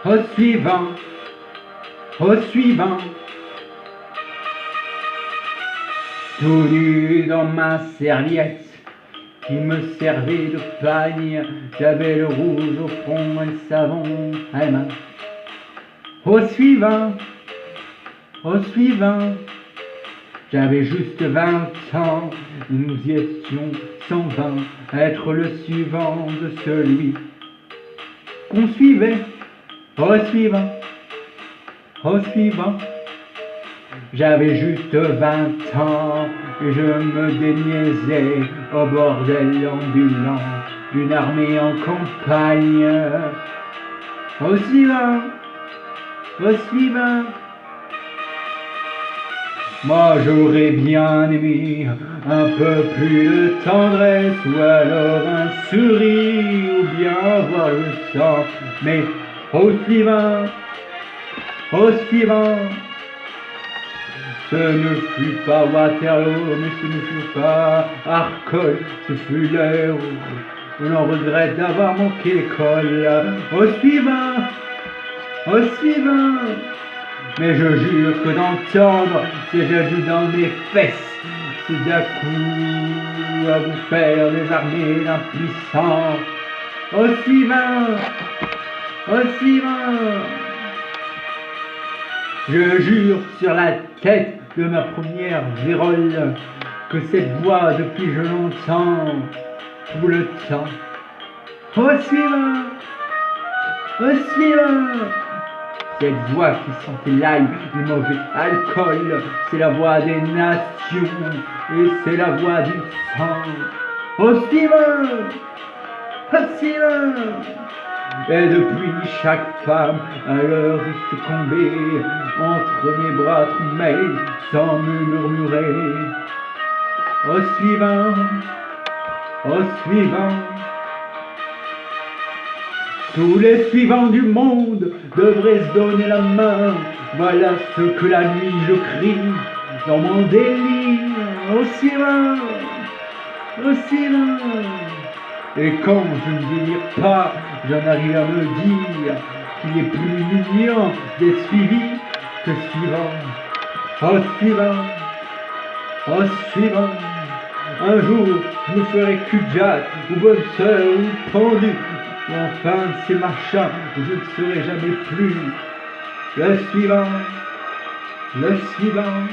Au suivant, au suivant. Tout nu dans ma serviette qui me servait de pagne, j'avais le rouge au fond et le savon à la main. Au suivant, au suivant. J'avais juste 20 ans, nous y étions 120, être le suivant de celui qu'on suivait. Au suivant, au suivant. J'avais juste 20 ans et je me déniaisais au bordel ambulant d'une armée en campagne. Au suivant, au suivant. Moi j'aurais bien aimé un peu plus de tendresse, ou alors un sourire, ou bien voir le sang. Mais au suivant, au suivant. Ce ne fut pas Waterloo, mais ce ne fut pas Arcole, ce fut l'heure où l'on regrette d'avoir manqué l'école. Au suivant, au suivant. Mais je jure que d'entendre ces jeux dans mes fesses, c'est d'un coup à vous faire des armées d'impuissants. Au suivant, au suivant. Je jure sur la tête de ma première vérole que cette voix depuis je l'entends tout le temps. Au suivant, au suivant. Cette voix qui sentait l'ail du mauvais alcool, c'est la voix des nations et c'est la voix du sang. Au suivant, au suivant. Et depuis chaque femme à l'heure de succomber entre mes bras troumés sans me murmurer. Au suivant, au suivant. Tous les suivants du monde devraient se donner la main. Voilà ce que la nuit je crie dans mon délire. Au suivant, au suivant. Et quand je ne délire pas, j'en arrive à me dire qu'il est plus mignon d'être suivi que suivant. Au suivant, au suivant. Un jour, je me ferai cul-de-jatte, ou bonne sœur, ou pendu. Et enfin, de ces machins, je ne serai jamais plus. Le suivant, le suivant.